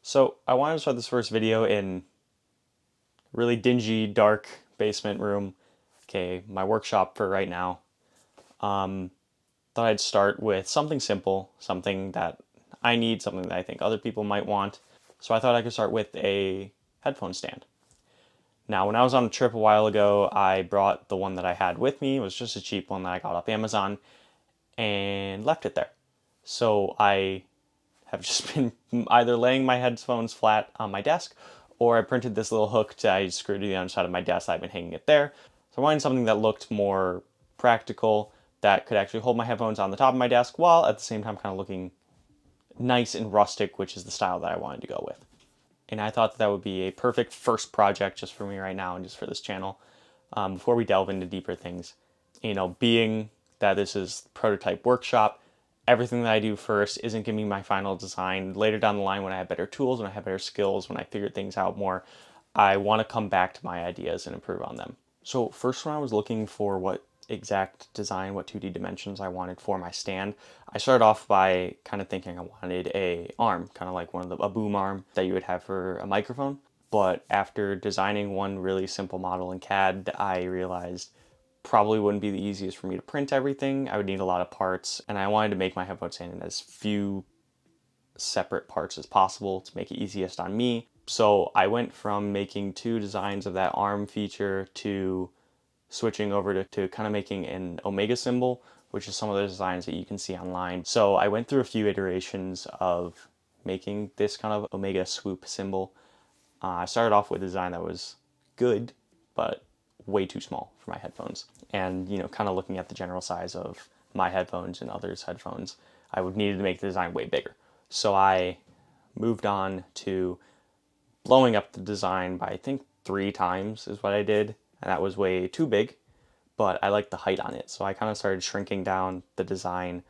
So I wanted to start this first video in a really dingy, dark basement room. Okay, my workshop for right now. Um, Thought I'd start with something simple, something that I need, something that I think other people might want. So I thought I could start with a headphone stand. Now, when I was on a trip a while ago, I brought the one that I had with me. It was just a cheap one that I got off Amazon and left it there. So I have just been either laying my headphones flat on my desk, or I printed this little hook that I screwed to the underside of my desk. I've been hanging it there. So I wanted something that looked more practical, that could actually hold my headphones on the top of my desk while at the same time kind of looking nice and rustic, which is the style that I wanted to go with. And I thought that would be a perfect first project just for me right now and just for this channel. Before we delve into deeper things, being that this is prototype workshop, everything that I do first isn't giving me my final design. Later down the line, when I have better tools, when I have better skills, when I figure things out more, I want to come back to my ideas and improve on them. So first, when I was looking for what exact design, what 2D dimensions I wanted for my stand, I started off by kind of thinking I wanted a arm, kind of like a boom arm that you would have for a microphone. But after designing one really simple model in CAD, I realized probably wouldn't be the easiest for me to print everything. I would need a lot of parts, and I wanted to make my headphone stand in as few separate parts as possible to make it easiest on me. So I went from making two designs of that arm feature to switching over to kind of making an omega symbol, which is some of the designs that you can see online. So I went through a few iterations of making this kind of omega swoop symbol. I started off with a design that was good, but way too small for my headphones. And, kind of looking at the general size of my headphones and others' headphones, I would need to make the design way bigger. So I moved on to blowing up the design by, I think, 3 times is what I did. And that was way too big, but I liked the height on it. So I kind of started shrinking down the design,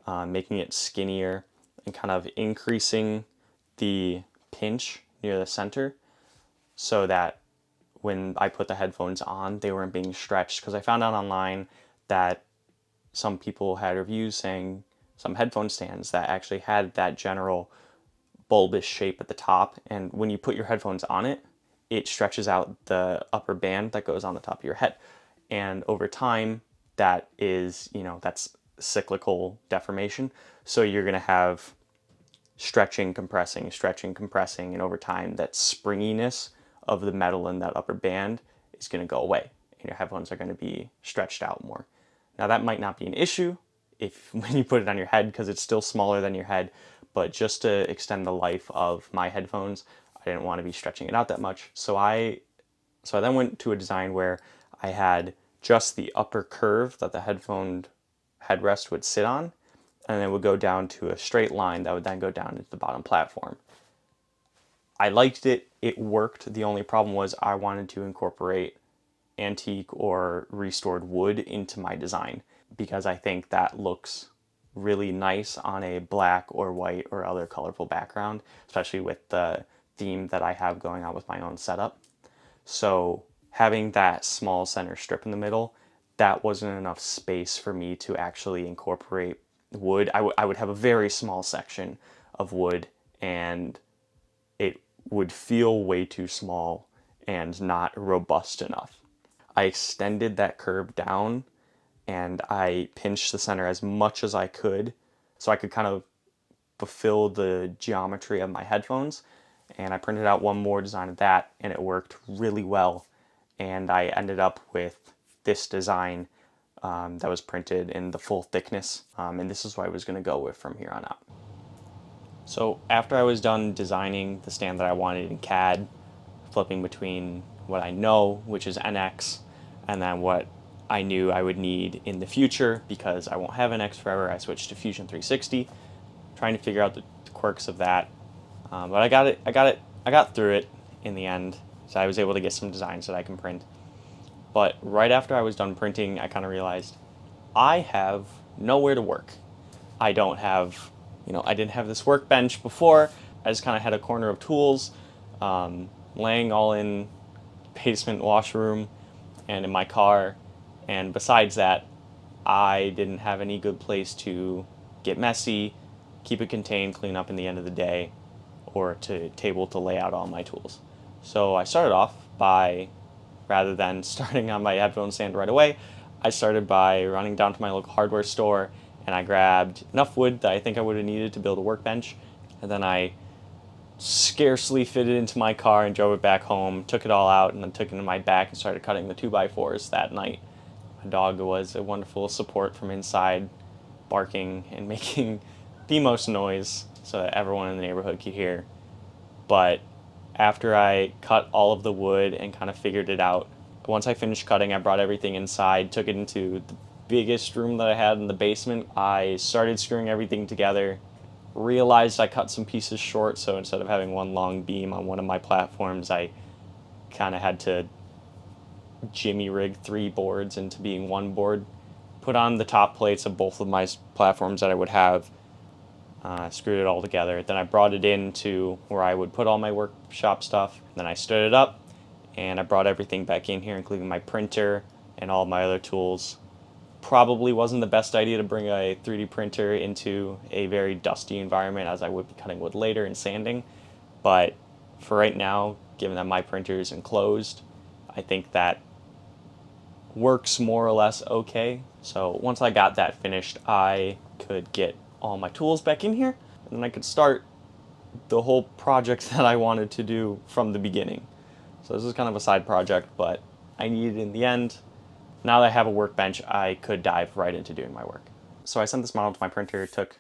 making it skinnier, and kind of increasing the pinch near the center so that when I put the headphones on, they weren't being stretched. Because I found out online that some people had reviews saying some headphone stands that actually had that general bulbous shape at the top, and when you put your headphones on it, it stretches out the upper band that goes on the top of your head. And over time, that is, that's cyclical deformation. So you're going to have stretching, compressing, and over time, that springiness of the metal in that upper band is going to go away, and your headphones are going to be stretched out more. Now, that might not be an issue if when you put it on your head because it's still smaller than your head, but just to extend the life of my headphones, I didn't want to be stretching it out that much. So I then went to a design where I had just the upper curve that the headphone headrest would sit on, and it would go down to a straight line that would then go down into the bottom platform. I liked it, it worked. The only problem was I wanted to incorporate antique or restored wood into my design because I think that looks really nice on a black or white or other colorful background, especially with the theme that I have going on with my own setup. So having that small center strip in the middle, that wasn't enough space for me to actually incorporate wood. I would have a very small section of wood, and it would feel way too small and not robust enough. I extended that curve down and I pinched the center as much as I could so I could kind of fulfill the geometry of my headphones. And I printed out one more design of that, and it worked really well. And I ended up with this design that was printed in the full thickness. And this is what I was going to go with from here on out. So after I was done designing the stand that I wanted in CAD, flipping between what I know, which is NX, and then what I knew I would need in the future because I won't have NX forever, I switched to Fusion 360, trying to figure out the quirks of that. But I got through it in the end, so I was able to get some designs that I can print. But right after I was done printing, I kind of realized I have nowhere to work. I don't have, I didn't have this workbench before. I just kind of had a corner of tools, laying all in basement washroom and in my car. And besides that, I didn't have any good place to get messy, keep it contained, clean up in the end of the day, or to table to lay out all my tools. So I started off by, rather than starting on my headphone stand right away, I started by running down to my local hardware store and I grabbed enough wood that I think I would have needed to build a workbench. And then I scarcely fit it into my car and drove it back home, took it all out, and then took it in my back and started cutting the 2x4s that night. My dog was a wonderful support from inside, barking and making the most noise so that everyone in the neighborhood could hear. But after I cut all of the wood and kind of figured it out, once I finished cutting, I brought everything inside, took it into the biggest room that I had in the basement. I started screwing everything together, realized I cut some pieces short, so instead of having one long beam on one of my platforms, I kind of had to jimmy rig 3 boards into being one board, put on the top plates of both of my platforms that I would have, screwed it all together. Then I brought it into where I would put all my workshop stuff. Then I stood it up and I brought everything back in here, including my printer and all my other tools. Probably wasn't the best idea to bring a 3D printer into a very dusty environment, as I would be cutting wood later and sanding. But for right now, given that my printer is enclosed, I think that works more or less okay. So once I got that finished, I could get all my tools back in here, and then I could start the whole project that I wanted to do from the beginning. So this is kind of a side project, but I needed it in the end. Now that I have a workbench, I could dive right into doing my work. So I sent this model to my printer. It took,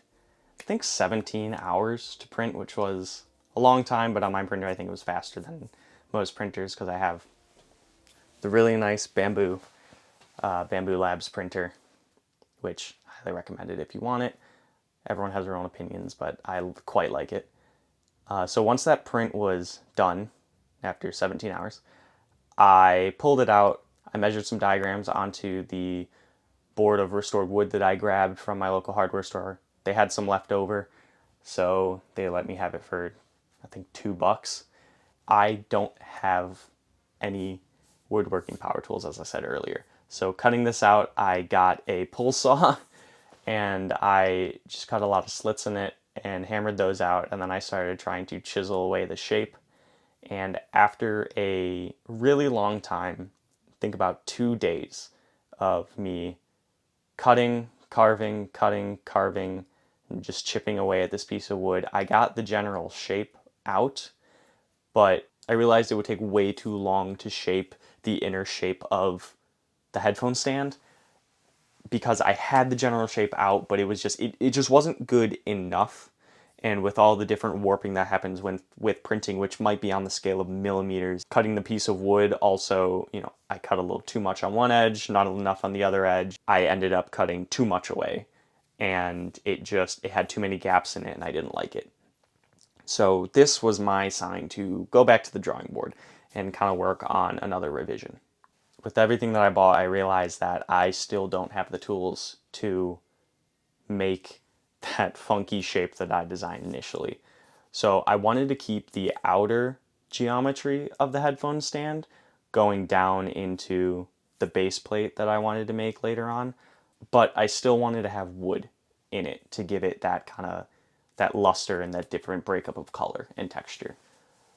I think, 17 hours to print, which was a long time, but on my printer I think it was faster than most printers because I have the really nice Bamboo Labs printer, which I highly recommend it if you want it. Everyone has their own opinions, but I quite like it. So once that print was done, after 17 hours, I pulled it out. I measured some diagrams onto the board of restored wood that I grabbed from my local hardware store. They had some left over, so they let me have it for, I think, $2. I don't have any woodworking power tools, as I said earlier. So cutting this out, I got a pull saw and I just cut a lot of slits in it and hammered those out, and then I started trying to chisel away the shape. And after a really long time, think about 2 days of me cutting, carving, and just chipping away at this piece of wood, I got the general shape out, but I realized it would take way too long to shape the inner shape of the headphone stand because I had the general shape out, but it just wasn't good enough. And with all the different warping that happens with printing, which might be on the scale of millimeters, cutting the piece of wood also, I cut a little too much on one edge, not enough on the other edge. I ended up cutting too much away, and it had too many gaps in it, and I didn't like it. So this was my sign to go back to the drawing board and kind of work on another revision. With everything that I bought, I realized that I still don't have the tools to make that funky shape that I designed initially. So I wanted to keep the outer geometry of the headphone stand going down into the base plate that I wanted to make later on, but I still wanted to have wood in it to give it that kind of that luster and that different breakup of color and texture.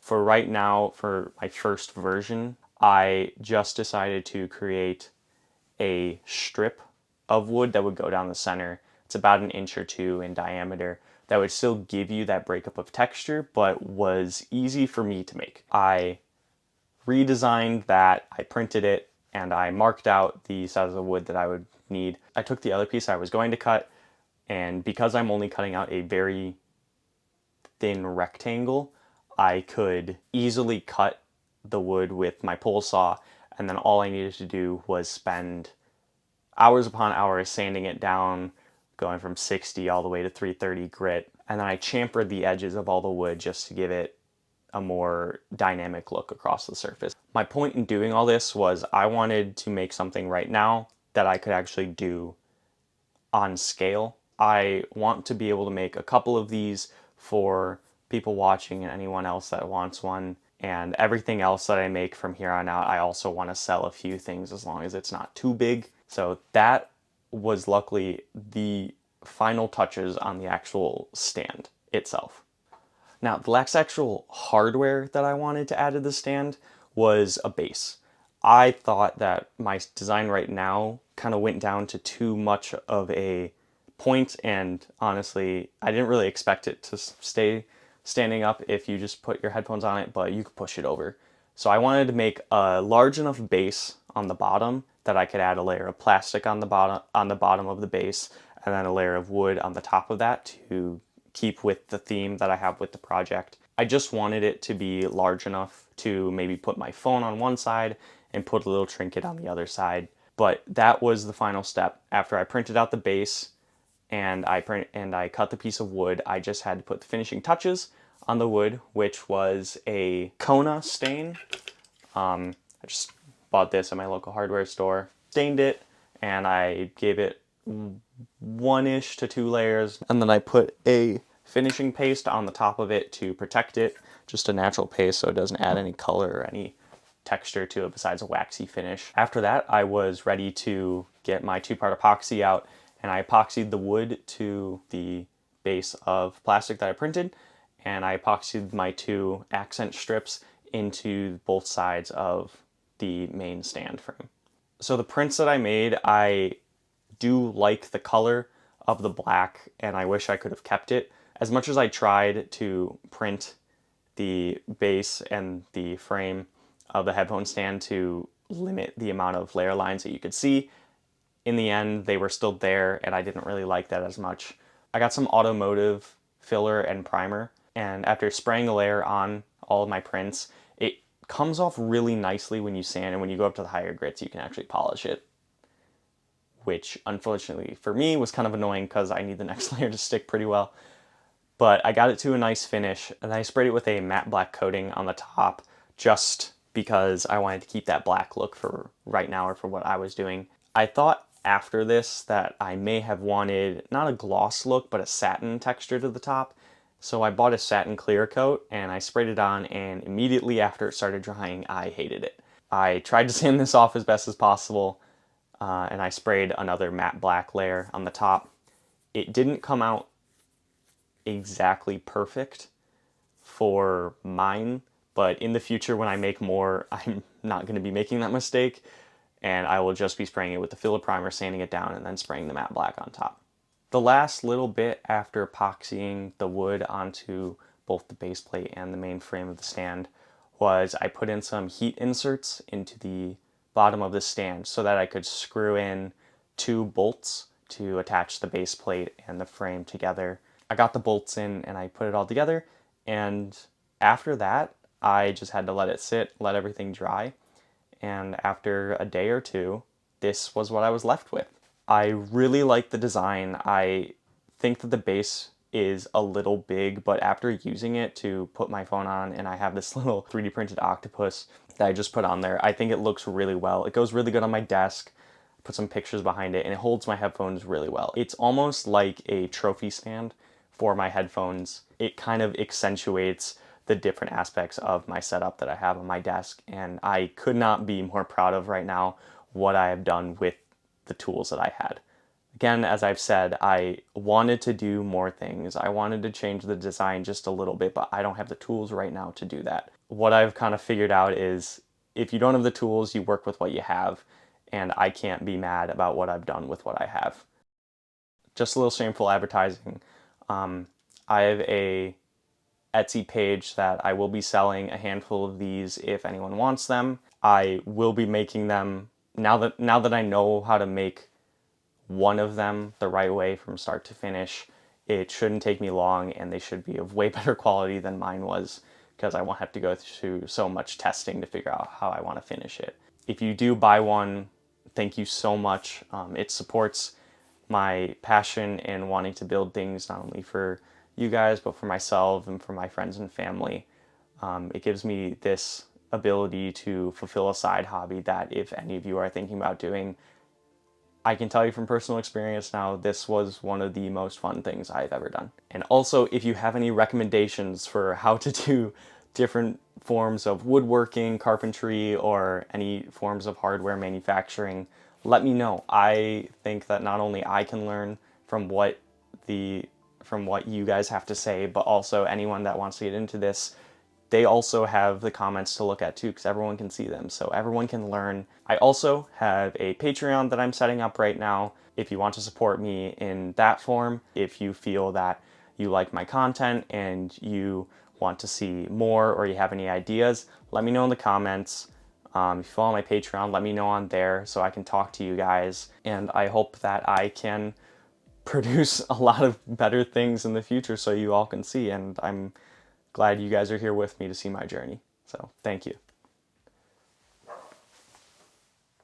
For right now, for my first version, I just decided to create a strip of wood that would go down the center. It's about 1 inch or 2 in diameter. That would still give you that breakup of texture, but was easy for me to make. I redesigned that, I printed it, and I marked out the size of wood that I would need. I took the other piece I was going to cut, and because I'm only cutting out a very thin rectangle, I could easily cut the wood with my pole saw, and then all I needed to do was spend hours upon hours sanding it down, going from 60 all the way to 330 grit, and then I chamfered the edges of all the wood just to give it a more dynamic look across the surface. My point in doing all this was I wanted to make something right now that I could actually do on scale. I want to be able to make a couple of these for people watching and anyone else that wants one. And everything else that I make from here on out, I also want to sell a few things as long as it's not too big. So that was luckily the final touches on the actual stand itself. Now, the last actual hardware that I wanted to add to the stand was a base. I thought that my design right now kind of went down to too much of a point, and honestly, I didn't really expect it to stay standing up if you just put your headphones on it, but you could push it over. So I wanted to make a large enough base on the bottom that I could add a layer of plastic on the bottom of the base, and then a layer of wood on the top of that to keep with the theme that I have with the project. I just wanted it to be large enough to maybe put my phone on one side and put a little trinket on the other side. But that was the final step. After I printed out the base and I cut the piece of wood, I just had to put the finishing touches on the wood, which was a Kona stain. I just bought this at my local hardware store, stained it, and I gave it one-ish to two layers, and then I put a finishing paste on the top of it to protect it, just a natural paste so it doesn't add any color or any texture to it besides a waxy finish. After that, I was ready to get my two-part epoxy out, and I epoxied the wood to the base of plastic that I printed, and I epoxied my two accent strips into both sides of the main stand frame. So the prints that I made, I do like the color of the black, and I wish I could have kept it. As much as I tried to print the base and the frame of the headphone stand to limit the amount of layer lines that you could see, in the end they were still there, and I didn't really like that as much. I got some automotive filler and primer, and after spraying a layer on all of my prints, it comes off really nicely when you sand, and when you go up to the higher grits you can actually polish it, which unfortunately for me was kind of annoying because I need the next layer to stick pretty well. But I got it to a nice finish, and I sprayed it with a matte black coating on the top just because I wanted to keep that black look for right now or for what I was doing. I thought after this that I may have wanted not a gloss look but a satin texture to the top. So I bought a satin clear coat and I sprayed it on, and immediately after it started drying, I hated it. I tried to sand this off as best as possible, and I sprayed another matte black layer on the top. It didn't come out exactly perfect for mine, but in the future when I make more, I'm not going to be making that mistake, and I will just be spraying it with the filler primer, sanding it down, and then spraying the matte black on top. The last little bit after epoxying the wood onto both the base plate and the main frame of the stand was I put in some heat inserts into the bottom of the stand so that I could screw in two bolts to attach the base plate and the frame together. I got the bolts in and I put it all together, and after that I just had to let it sit, let everything dry, and after a day or two this was what I was left with. I really like the design. I think that the base is a little big, but after using it to put my phone on, and I have this little 3D printed octopus that I just put on there, I think it looks really well. It goes really good on my desk. Put some pictures behind it, and it holds my headphones really well. It's almost like a trophy stand for my headphones. It kind of accentuates the different aspects of my setup that I have on my desk, and I could not be more proud of right now what I have done with the tools that I had. Again, as I've said, I wanted to do more things. I wanted to change the design just a little bit, but I don't have the tools right now to do that. What I've kind of figured out is if you don't have the tools, you work with what you have, and I can't be mad about what I've done with what I have. Just a little shameful advertising. I have a Etsy page that I will be selling a handful of these if anyone wants them. I will be making them now that I know how to make one of them the right way from start to finish. It shouldn't take me long, and they should be of way better quality than mine was, because I won't have to go through so much testing to figure out how I want to finish it. If you do buy one, thank you so much. It supports my passion in wanting to build things not only for you guys but for myself and for my friends and family. It gives me this ability to fulfill a side hobby that if any of you are thinking about doing, I can tell you from personal experience now, this was one of the most fun things I've ever done. And also, if you have any recommendations for how to do different forms of woodworking, carpentry, or any forms of hardware manufacturing, let me know. I think that not only I can learn from from what you guys have to say, but also anyone that wants to get into this, they also have the comments to look at too, because everyone can see them, so everyone can learn. I also have a Patreon that I'm setting up right now. If you want to support me in that form, if you feel that you like my content and you want to see more or you have any ideas, let me know in the comments. If you follow my Patreon, let me know on there so I can talk to you guys. And I hope that I can produce a lot of better things in the future so you all can see. And I'm glad you guys are here with me to see my journey. So thank you.